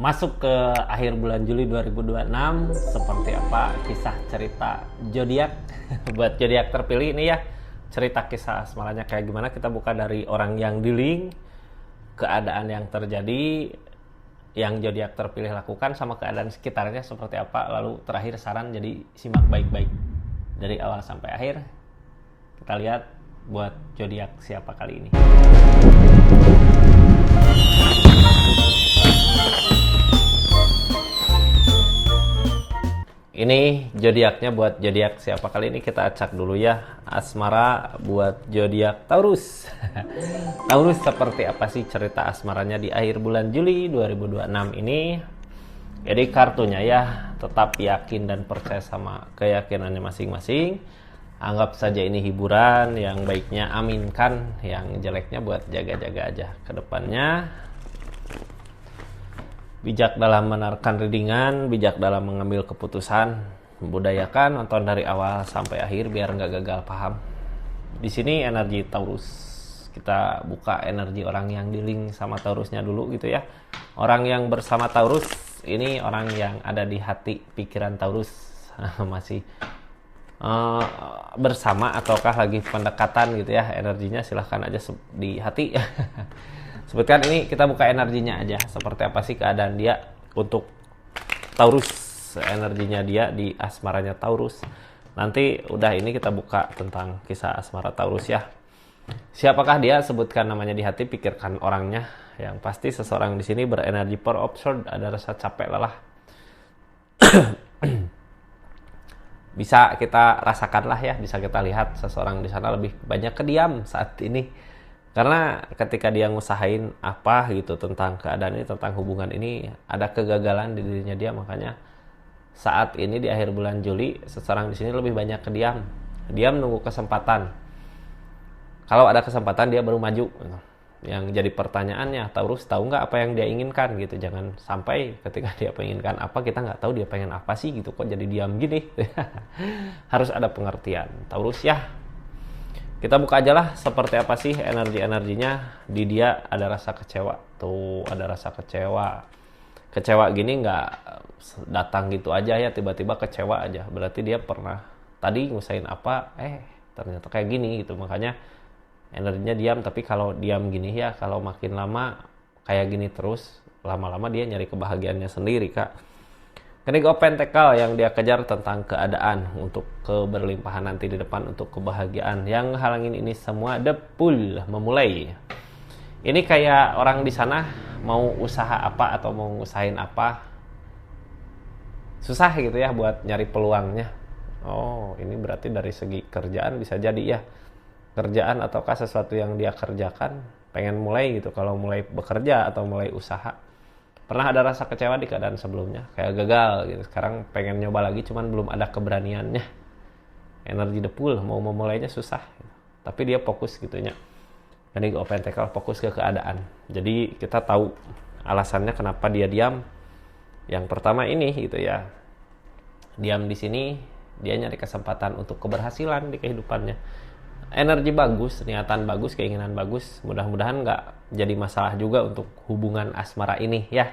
Masuk ke akhir bulan Juli 2026, seperti apa kisah cerita zodiak buat zodiak terpilih ini ya. Cerita kisah asmaranya kayak gimana, kita buka dari orang yang di link, keadaan yang terjadi, yang zodiak terpilih lakukan, sama keadaan sekitarnya seperti apa. Lalu terakhir saran, jadi simak baik-baik dari awal sampai akhir. Kita lihat buat zodiak siapa kali ini. Ini zodiaknya buat zodiak siapa kali ini, kita acak dulu ya. Asmara buat zodiak Taurus. Taurus seperti apa sih cerita asmaranya di akhir bulan Juli 2026 ini? Jadi kartunya ya, tetap yakin dan percaya sama keyakinannya masing-masing. Anggap saja ini hiburan, yang baiknya aminkan, yang jeleknya buat jaga-jaga aja ke depannya. Bijak dalam menawarkan readingan, bijak dalam mengambil keputusan, membudayakan nonton dari awal sampai akhir biar nggak gagal paham. Di sini energi Taurus, kita buka energi orang yang di link sama Taurusnya dulu gitu ya. Orang yang bersama Taurus ini orang yang ada di hati pikiran Taurus masih bersama ataukah lagi pendekatan gitu ya. Energinya silahkan aja di hati. Sebutkan ini, kita buka energinya aja. Seperti apa sih keadaan dia untuk Taurus, energinya dia di asmaranya Taurus. Nanti udah ini kita buka tentang kisah asmara Taurus ya. Siapakah dia? Sebutkan namanya di hati, pikirkan orangnya. Yang pasti seseorang di sini berenergi per absurd, ada rasa capek lelah. Bisa kita rasakan lah ya, bisa kita lihat seseorang di sana lebih banyak kediam saat ini. Karena ketika dia ngusahain apa gitu tentang keadaan ini, tentang hubungan ini, ada kegagalan di dirinya dia. Makanya saat ini di akhir bulan Juli, seseorang di sini lebih banyak kediam. Dia menunggu kesempatan. Kalau ada kesempatan dia baru maju. Yang jadi pertanyaannya, Taurus tahu nggak apa yang dia inginkan gitu. Jangan sampai ketika dia menginginkan apa, kita nggak tahu dia pengen apa sih gitu. Kok jadi diam gini? Harus ada pengertian. Taurus ya. Kita buka aja lah seperti apa sih energi-energinya. Di dia ada rasa kecewa. Tuh, ada rasa kecewa. Kecewa gini nggak datang gitu aja ya, tiba-tiba kecewa aja. Berarti dia pernah tadi ngusain apa, ternyata kayak gini gitu. Makanya energinya diam. Tapi kalau diam gini ya, kalau makin lama kayak gini terus, lama-lama dia nyari kebahagiaannya sendiri, Kak. Kening Pentacle yang dia kejar tentang keadaan untuk keberlimpahan nanti di depan, untuk kebahagiaan. Yang halangin ini semua the pool, memulai. Ini kayak orang di sana mau usaha apa atau mau ngusahain apa, susah gitu ya buat nyari peluangnya. Oh, ini berarti dari segi kerjaan bisa jadi ya. Kerjaan ataukah sesuatu yang dia kerjakan, pengen mulai gitu. Kalau mulai bekerja atau mulai usaha, pernah ada rasa kecewa di keadaan sebelumnya, kayak gagal gitu. Sekarang pengen nyoba lagi, cuman belum ada keberaniannya. Energi the pool, mau memulainya susah gitu. Tapi dia fokus gitunya. Jadi Pentacle fokus ke keadaan. Jadi kita tahu alasannya kenapa dia diam. Yang pertama ini gitu ya. Diam di sini, dia nyari kesempatan untuk keberhasilan di kehidupannya. Energi bagus, niatan bagus, keinginan bagus. Mudah-mudahan nggak jadi masalah juga untuk hubungan asmara ini ya.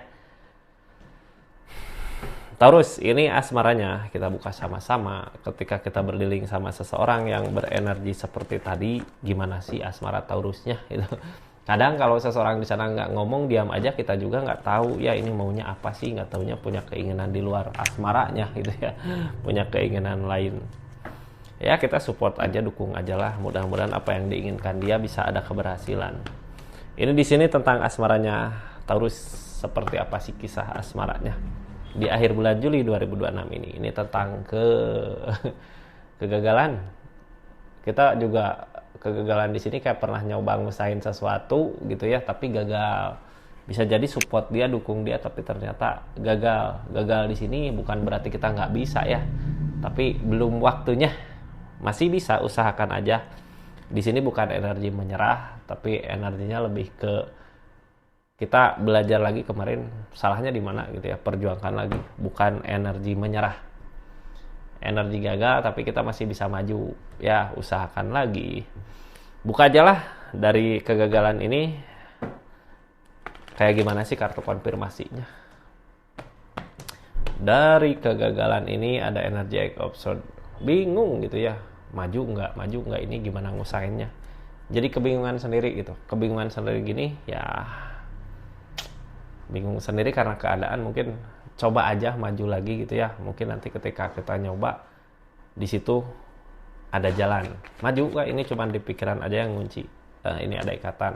Taurus, ini asmaranya kita buka sama-sama. Ketika kita berdealing sama seseorang yang berenergi seperti tadi, gimana sih asmara Taurusnya gitu. Kadang kalau seseorang di sana nggak ngomong, diam aja, kita juga nggak tahu ya ini maunya apa sih, nggak taunya punya keinginan di luar asmaranya gitu ya, punya keinginan lain. Ya kita support aja, dukung aja lah. Mudah-mudahan apa yang diinginkan dia bisa ada keberhasilan. Ini di sini tentang asmaranya Taurus, seperti apa sih kisah asmaranya di akhir bulan Juli 2026 ini. Ini tentang kegagalan. Kita juga kegagalan di sini kayak pernah nyoba ngusahain sesuatu gitu ya, tapi gagal. Bisa jadi support dia, dukung dia, tapi ternyata gagal. Gagal di sini bukan berarti kita nggak bisa ya, tapi belum waktunya. Masih bisa, usahakan aja. Di sini bukan energi menyerah, tapi energinya lebih ke kita belajar lagi kemarin salahnya di mana gitu ya, perjuangkan lagi. Bukan energi menyerah, energi gagal, tapi kita masih bisa maju ya, usahakan lagi. Buka aja lah dari kegagalan ini, kayak gimana sih kartu konfirmasinya. Dari kegagalan ini ada energi absurd, bingung gitu ya, maju nggak ini gimana ngusahainnya. Jadi kebingungan sendiri gitu, kebingungan sendiri gini ya, bingung sendiri karena keadaan. Mungkin coba aja maju lagi gitu ya, mungkin nanti ketika kita nyoba di situ ada jalan maju. Wah, ini cuma di pikiran aja yang ngunci. Ini ada ikatan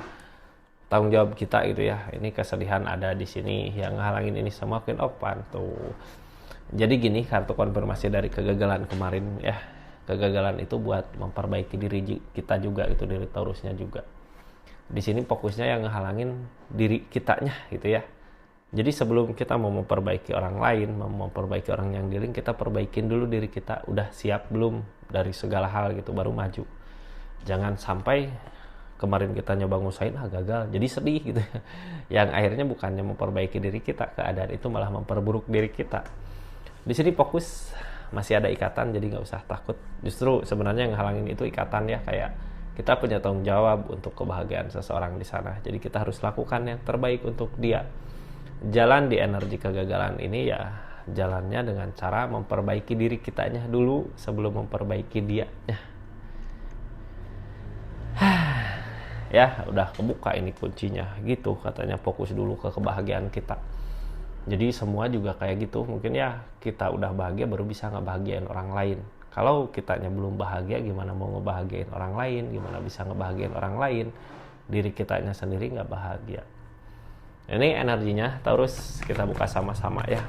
tanggung jawab kita gitu ya, ini kesedihan ada di sini yang ngehalangin ini semua. Queen of Wands tuh. Jadi gini, kartu konfirmasi dari kegagalan kemarin ya, kegagalan itu buat memperbaiki diri kita juga, itu diri Taurusnya juga. Di sini fokusnya yang ngehalangin diri kitanya gitu ya. Jadi sebelum kita mau memperbaiki orang lain, mau memperbaiki orang yang di link, kita perbaikin dulu diri kita. Udah siap belum dari segala hal gitu, baru maju. Jangan sampai kemarin kita nyoba ngusahain gagal, jadi sedih gitu ya. Yang akhirnya bukannya memperbaiki diri kita, keadaan itu malah memperburuk diri kita. Di sini fokus masih ada ikatan, jadi nggak usah takut. Justru sebenarnya yang halangin itu ikatan ya, kayak kita punya tanggung jawab untuk kebahagiaan seseorang di sana. Jadi kita harus lakukan yang terbaik untuk dia. Jalan di energi kegagalan ini ya, jalannya dengan cara memperbaiki diri kitanya dulu sebelum memperbaiki dia. Ya, udah kebuka ini kuncinya gitu katanya, fokus dulu ke kebahagiaan kita. Jadi semua juga kayak gitu, mungkin ya kita udah bahagia baru bisa ngebahagiain orang lain. Kalau kitanya belum bahagia, gimana mau ngebahagiain orang lain, gimana bisa ngebahagiain orang lain, diri kitanya sendiri nggak bahagia. Ini energinya Taurus, kita buka sama-sama ya.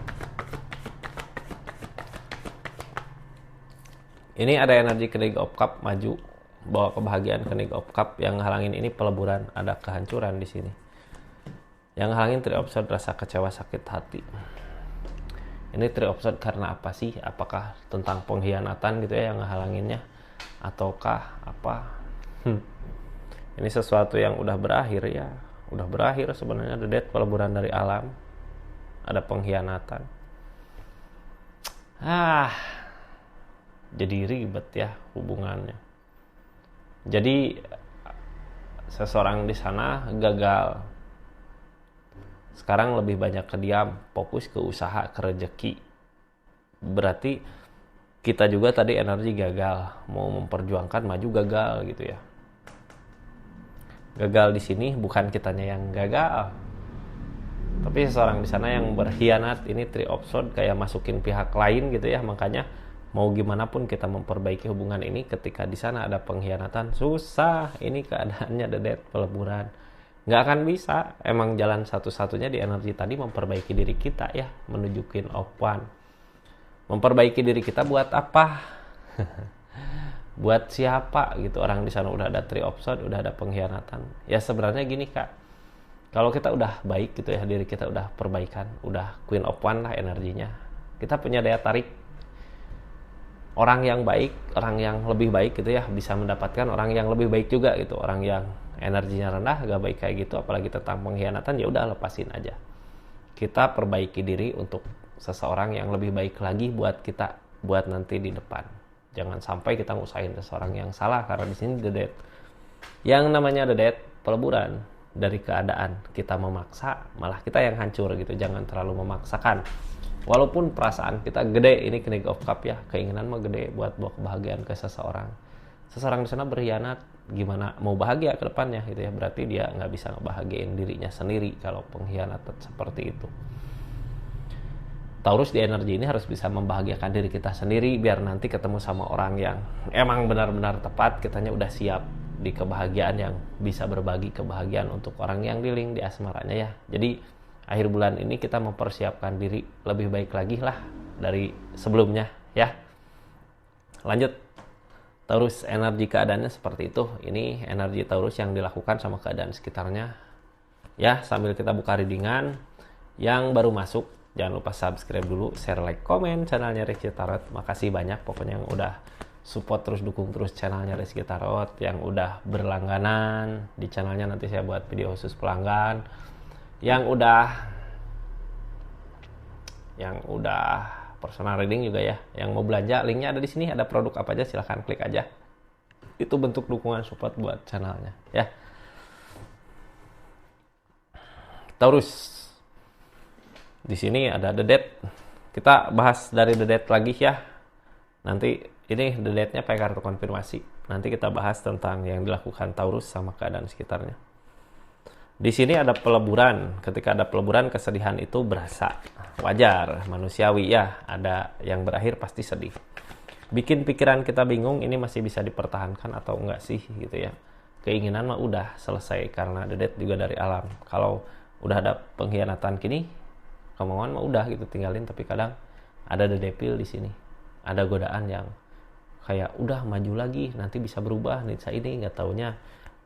Ini ada energi King of Cup maju, bawa kebahagiaan. King of Cup yang halangin ini peleburan, ada kehancuran di sini. Yang halangin Three of Swords, rasa kecewa, sakit hati. Ini Three of Swords karena apa sih? Apakah tentang pengkhianatan gitu ya yang halanginnya, ataukah apa? Ini sesuatu yang udah berakhir ya. Udah berakhir sebenarnya. The Death, peleburan dari alam, ada pengkhianatan. Jadi ribet ya hubungannya. Jadi seseorang di sana gagal. Sekarang lebih banyak ke diam, fokus ke usaha, ke rezeki. Berarti kita juga tadi energi gagal, mau memperjuangkan maju gagal gitu ya. Gagal di sini bukan kitanya yang gagal, tapi seseorang di sana yang berkhianat. Ini Three of Swords, kayak masukin pihak lain gitu ya. Makanya mau gimana pun kita memperbaiki hubungan ini, ketika di sana ada pengkhianatan susah. Ini keadaannya The Death, peleburan. Nggak akan bisa. Emang jalan satu-satunya di energi tadi memperbaiki diri kita ya, menuju Queen of Wands. Memperbaiki diri kita buat apa? Buat siapa gitu? Orang di sana udah ada Three of Swords, udah ada pengkhianatan. Ya sebenarnya gini Kak, kalau kita udah baik gitu ya, diri kita udah perbaikan, udah Queen of Wands lah energinya, kita punya daya tarik. Orang yang baik, orang yang lebih baik gitu ya, bisa mendapatkan orang yang lebih baik juga gitu. Orang yang energinya rendah, gak baik kayak gitu, apalagi tentang pengkhianatan, ya udah lepasin aja. Kita perbaiki diri untuk seseorang yang lebih baik lagi buat kita, buat nanti di depan. Jangan sampai kita ngusahain seseorang yang salah, karena di sini The Death. Yang namanya The Death, peleburan dari keadaan. Kita memaksa, malah kita yang hancur gitu. Jangan terlalu memaksakan. Walaupun perasaan kita gede, ini King of Cup ya, keinginan mah gede buat bawa kebahagiaan ke seseorang. Seseorang di sana berkhianat, gimana mau bahagia ke depannya gitu ya. Berarti dia nggak bisa ngebahagiain dirinya sendiri kalau pengkhianatan seperti itu. Taurus di energi ini harus bisa membahagiakan diri kita sendiri, biar nanti ketemu sama orang yang emang benar-benar tepat, kitanya udah siap di kebahagiaan, yang bisa berbagi kebahagiaan untuk orang yang di link di asmaranya ya. Jadi akhir bulan ini kita mempersiapkan diri lebih baik lagi lah dari sebelumnya ya. Lanjut, Taurus, energi keadaannya seperti itu. Ini energi Taurus yang dilakukan sama keadaan sekitarnya ya. Sambil kita buka readingan, yang baru masuk jangan lupa subscribe dulu, share, like, komen channelnya Rizky Tarot. Makasih banyak pokoknya yang udah support, terus dukung terus channelnya Rizky Tarot, yang udah berlangganan di channelnya. Nanti saya buat video khusus pelanggan. Yang udah personal reading juga ya, yang mau belanja, linknya ada di sini. Ada produk apa aja silahkan klik aja. Itu bentuk dukungan support buat channelnya ya. Taurus, di sini ada The Death, Kita bahas dari the date lagi ya. Nanti ini the date-nya pakai kartu konfirmasi. Nanti kita bahas tentang yang dilakukan Taurus sama keadaan sekitarnya. Di sini ada peleburan. Ketika ada peleburan, kesedihan itu berasa. Wajar, manusiawi ya. Ada yang berakhir pasti sedih. Bikin pikiran kita bingung, ini masih bisa dipertahankan atau enggak sih gitu ya. Keinginan mah udah selesai karena the death juga dari alam. Kalau udah ada pengkhianatan kini, kemauan mah udah gitu tinggalin. Tapi kadang ada the devil di sini. Ada godaan yang kayak udah maju lagi, nanti bisa berubah nih ini, nggak taunya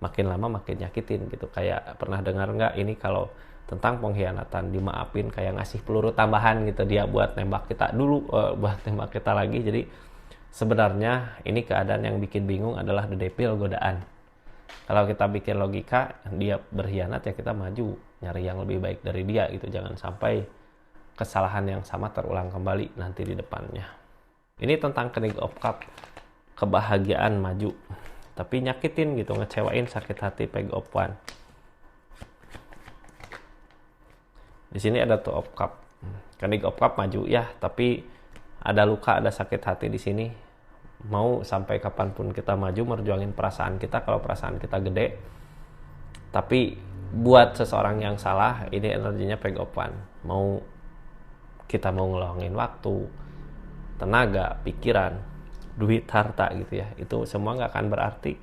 makin lama makin nyakitin gitu. Kayak pernah dengar nggak ini kalau tentang pengkhianatan, dimaafin kayak ngasih peluru tambahan gitu dia buat nembak kita dulu, buat nembak kita lagi. Jadi sebenarnya ini keadaan yang bikin bingung adalah the devil, godaan. Kalau kita bikin logika, dia berkhianat ya kita maju nyari yang lebih baik dari dia gitu. Jangan sampai kesalahan yang sama terulang kembali nanti di depannya. Ini tentang King of Cup, kebahagiaan maju tapi nyakitin gitu, ngecewain, sakit hati, Page of Wands. Di sini ada Two of Cup. King of Cup maju ya, tapi ada luka, ada sakit hati di sini. Mau sampai kapanpun kita maju merjuangin perasaan kita, kalau perasaan kita gede. Tapi buat seseorang yang salah, ini energinya Page of Wands. Kita mau ngeluangin waktu, tenaga, pikiran, duit, harta gitu ya, itu semua nggak akan berarti,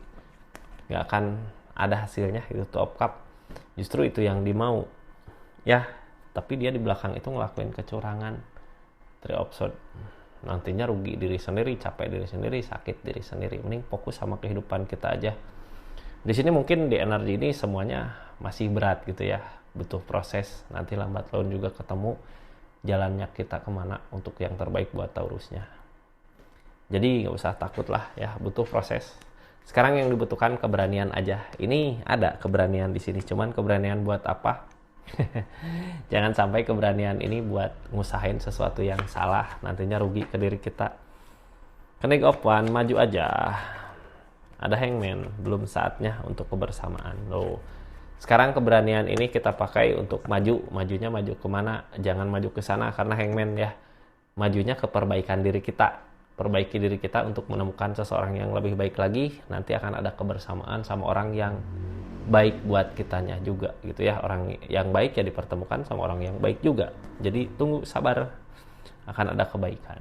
nggak akan ada hasilnya. Itu Two of Cup, justru itu yang dimau ya, tapi dia di belakang itu ngelakuin kecurangan. Three of Swords, nantinya rugi diri sendiri, capek diri sendiri, sakit diri sendiri. Mending fokus sama kehidupan kita aja. Di sini mungkin di energi ini semuanya masih berat gitu ya, butuh proses, nanti lambat laun juga ketemu jalannya kita kemana untuk yang terbaik buat Taurusnya. Jadi nggak usah takut lah ya, butuh proses. Sekarang yang dibutuhkan keberanian aja. Ini ada keberanian di sini, cuman keberanian buat apa? Jangan sampai keberanian ini buat ngusahain sesuatu yang salah, nantinya rugi ke diri kita. King of Wands, maju aja. Ada Hangman, belum saatnya untuk kebersamaan. Loh. Sekarang keberanian ini kita pakai untuk maju. Majunya maju kemana? Jangan maju ke sana karena Hangman ya. Majunya ke perbaikan diri kita. Perbaiki diri kita untuk menemukan seseorang yang lebih baik lagi. Nanti akan ada kebersamaan sama orang yang baik buat kitanya juga gitu ya. Orang yang baik ya dipertemukan sama orang yang baik juga. Jadi tunggu, sabar, akan ada kebaikan.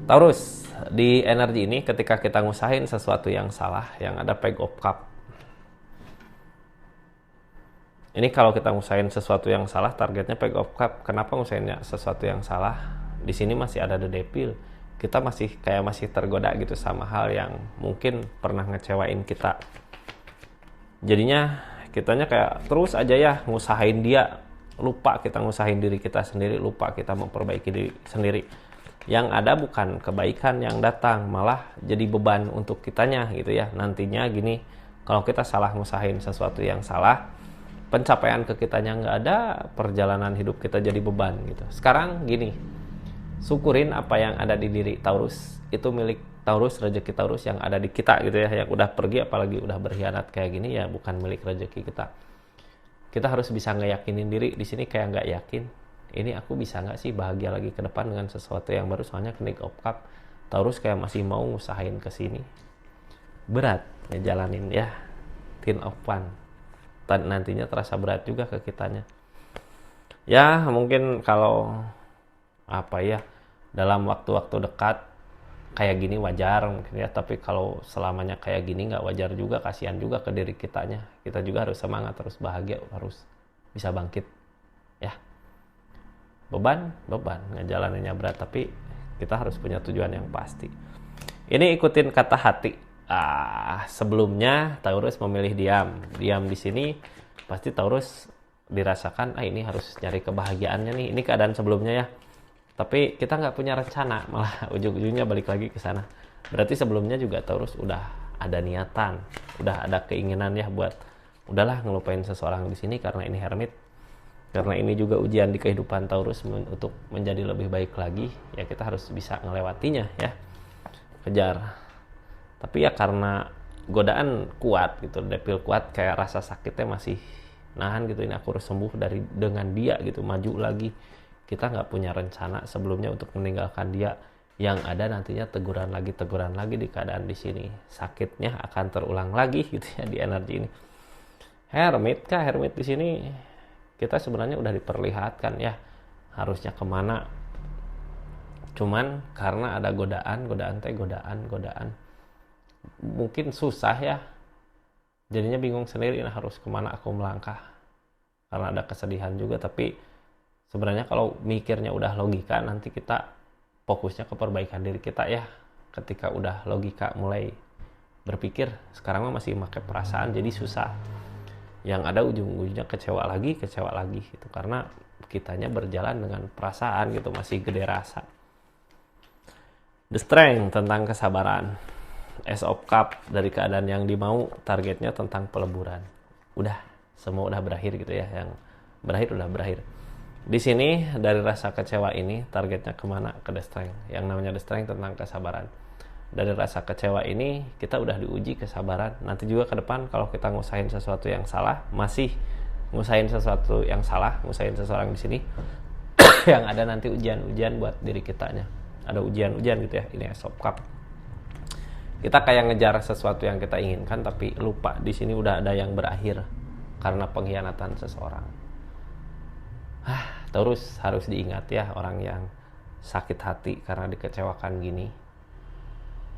Taurus, di energi ini ketika kita ngusahain sesuatu yang salah, yang ada Page of Cup. Ini kalau kita ngusahain sesuatu yang salah, targetnya Page of Cup. Kenapa ngusahainnya sesuatu yang salah? Di sini masih ada the devil. Kita masih tergoda gitu sama hal yang mungkin pernah ngecewain kita. Jadinya kitanya kayak terus aja ya ngusahain dia, lupa kita ngusahain diri kita sendiri, lupa kita memperbaiki diri sendiri. Yang ada bukan kebaikan yang datang, malah jadi beban untuk kitanya gitu ya. Nantinya gini, kalau kita salah ngusahain sesuatu yang salah, pencapaian ke kitanya nggak ada, perjalanan hidup kita jadi beban gitu. Sekarang gini, syukurin apa yang ada di diri Taurus, itu milik Taurus, rezeki Taurus yang ada di kita gitu ya. Yang udah pergi, apalagi udah berkhianat kayak gini ya, bukan milik rezeki kita. Kita harus bisa ngeyakinin diri. Di sini kayak nggak yakin, ini aku bisa nggak sih bahagia lagi ke depan dengan sesuatu yang baru. Soalnya King of Cup, Taurus kayak masih mau ngusahain ke sini, berat ngejalanin ya. Ten of Wands, nantinya terasa berat juga ke kitanya ya. Mungkin kalau dalam waktu-waktu dekat kayak gini wajar mungkin ya, tapi kalau selamanya kayak gini nggak wajar juga, kasihan juga ke diri kitanya. Kita juga harus semangat, terus bahagia, harus bisa bangkit ya. Beban ngejalaninnya berat, tapi kita harus punya tujuan yang pasti. Ini ikutin kata hati. Sebelumnya Taurus memilih diam di sini, pasti Taurus dirasakan ini harus nyari kebahagiaannya nih. Ini keadaan sebelumnya ya, tapi kita nggak punya rencana, malah ujung-ujungnya balik lagi ke sana. Berarti sebelumnya juga Taurus udah ada niatan, udah ada keinginan ya buat udahlah ngelupain seseorang di sini karena ini hermit, karena ini juga ujian di kehidupan Taurus untuk menjadi lebih baik lagi ya. Kita harus bisa ngelewatinya ya, kejar. Tapi ya karena godaan kuat gitu, devil kuat, kayak rasa sakitnya masih nahan gitu, ini aku harus sembuh dengan dia gitu, maju lagi. Kita nggak punya rencana sebelumnya untuk meninggalkan dia, yang ada nantinya teguran lagi di keadaan di sini, sakitnya akan terulang lagi gitu ya di energi ini. Hermit di sini kita sebenarnya udah diperlihatkan ya harusnya kemana, cuman karena ada godaan mungkin susah ya, jadinya bingung sendiri harus kemana aku melangkah karena ada kesedihan juga. Tapi sebenarnya kalau mikirnya udah logika, nanti kita fokusnya ke perbaikan diri kita ya. Ketika udah logika mulai berpikir, sekarang mah masih pakai perasaan, jadi susah. Yang ada ujung-ujungnya kecewa lagi gitu, karena kitanya berjalan dengan perasaan gitu, masih gede rasa. The Strength tentang kesabaran. Ace of Cup dari keadaan yang dimau, targetnya tentang peleburan. Udah, semua udah berakhir gitu ya, yang berakhir udah berakhir. Di sini dari rasa kecewa ini targetnya kemana? Ke The Strength. Yang namanya The Strength tentang kesabaran. Dari rasa kecewa ini kita udah diuji kesabaran. Nanti juga ke depan kalau kita ngusahain sesuatu yang salah, masih ngusahain sesuatu yang salah, ngusahain seseorang di sini, yang ada nanti ujian-ujian buat diri kitanya. Ada ujian-ujian gitu ya. Ini Ace of Cup. Kita kayak ngejar sesuatu yang kita inginkan, tapi lupa di sini udah ada yang berakhir karena pengkhianatan seseorang. Terus harus diingat ya, orang yang sakit hati karena dikecewakan gini,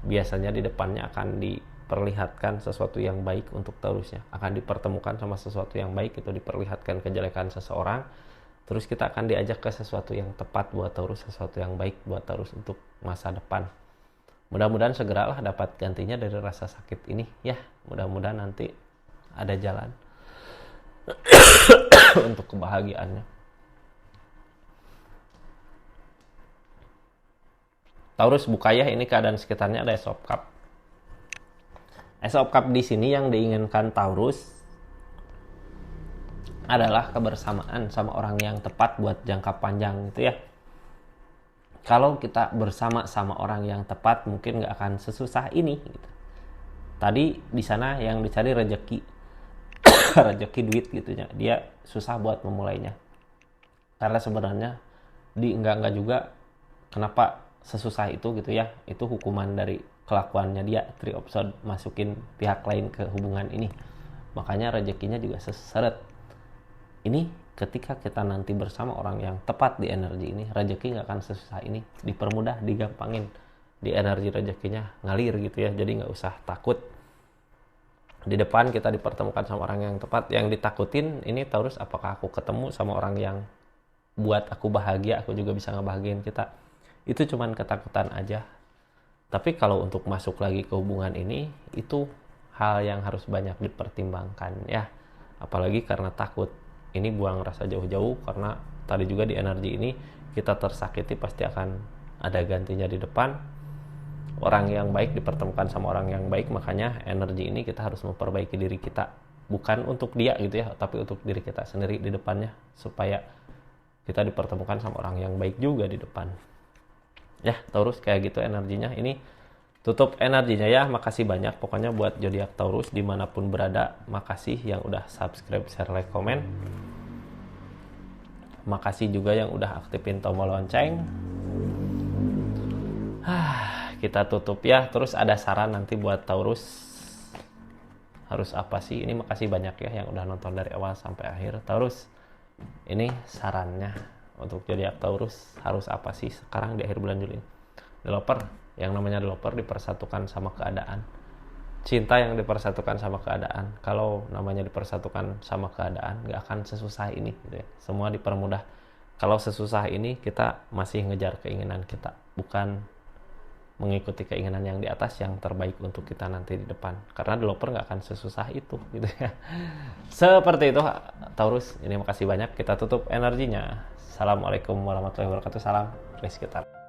biasanya di depannya akan diperlihatkan sesuatu yang baik untuk Taurusnya, akan dipertemukan sama sesuatu yang baik, itu diperlihatkan kejelekan seseorang, terus kita akan diajak ke sesuatu yang tepat buat Taurus, sesuatu yang baik buat Taurus untuk masa depan. Mudah-mudahan segeralah dapat gantinya dari rasa sakit ini ya, mudah-mudahan nanti ada jalan untuk kebahagiaannya. Taurus buka ya, ini keadaan sekitarnya ada Ace of Cup. Ace of Cup di sini yang diinginkan Taurus adalah kebersamaan sama orang yang tepat buat jangka panjang gitu ya. Kalau kita bersama sama orang yang tepat, mungkin nggak akan sesusah ini gitu. Tadi di sana yang dicari rezeki rezeki duit gitu ya, dia susah buat memulainya karena sebenarnya enggak juga kenapa sesusah itu gitu ya. Itu hukuman dari kelakuannya dia, Three of Swords, masukin pihak lain ke hubungan ini, makanya rezekinya juga seret. Ini ketika kita nanti bersama orang yang tepat di energi ini, rezeki nggak akan sesusah ini, dipermudah, digampangin, di energi rezekinya ngalir gitu ya. Jadi nggak usah takut. Di depan kita dipertemukan sama orang yang tepat. Yang ditakutin ini Taurus, apakah aku ketemu sama orang yang buat aku bahagia, aku juga bisa ngebahagiain kita. Itu cuman ketakutan aja. Tapi kalau untuk masuk lagi ke hubungan ini, itu hal yang harus banyak dipertimbangkan ya. Apalagi karena takut. Ini buang rasa jauh-jauh, karena tadi juga di energi ini kita tersakiti pasti akan ada gantinya di depan. Orang yang baik dipertemukan sama orang yang baik, makanya energi ini kita harus memperbaiki diri kita. Bukan untuk dia gitu ya, tapi untuk diri kita sendiri di depannya, supaya kita dipertemukan sama orang yang baik juga di depan. Ya, Taurus kayak gitu energinya. Ini tutup energinya ya. Makasih banyak pokoknya buat zodiak Taurus dimanapun berada. Makasih yang udah subscribe, share, like, komen. Makasih juga yang udah aktifin tombol lonceng. Kita tutup ya. Terus ada saran nanti buat Taurus harus apa sih? Ini makasih banyak ya yang udah nonton dari awal sampai akhir. Taurus, ini sarannya untuk zodiak Taurus harus apa sih sekarang di akhir bulan Juli? Developer, yang namanya developer dipersatukan sama keadaan. Cinta yang dipersatukan sama keadaan. Kalau namanya dipersatukan sama keadaan, gak akan sesusah ini gitu ya. Semua dipermudah. Kalau sesusah ini, kita masih ngejar keinginan kita, bukan mengikuti keinginan yang di atas yang terbaik untuk kita nanti di depan. Karena developer gak akan sesusah itu gitu ya. Seperti itu Taurus. Ini makasih banyak. Kita tutup energinya. Assalamualaikum warahmatullahi wabarakatuh. Salam Rizky Tar.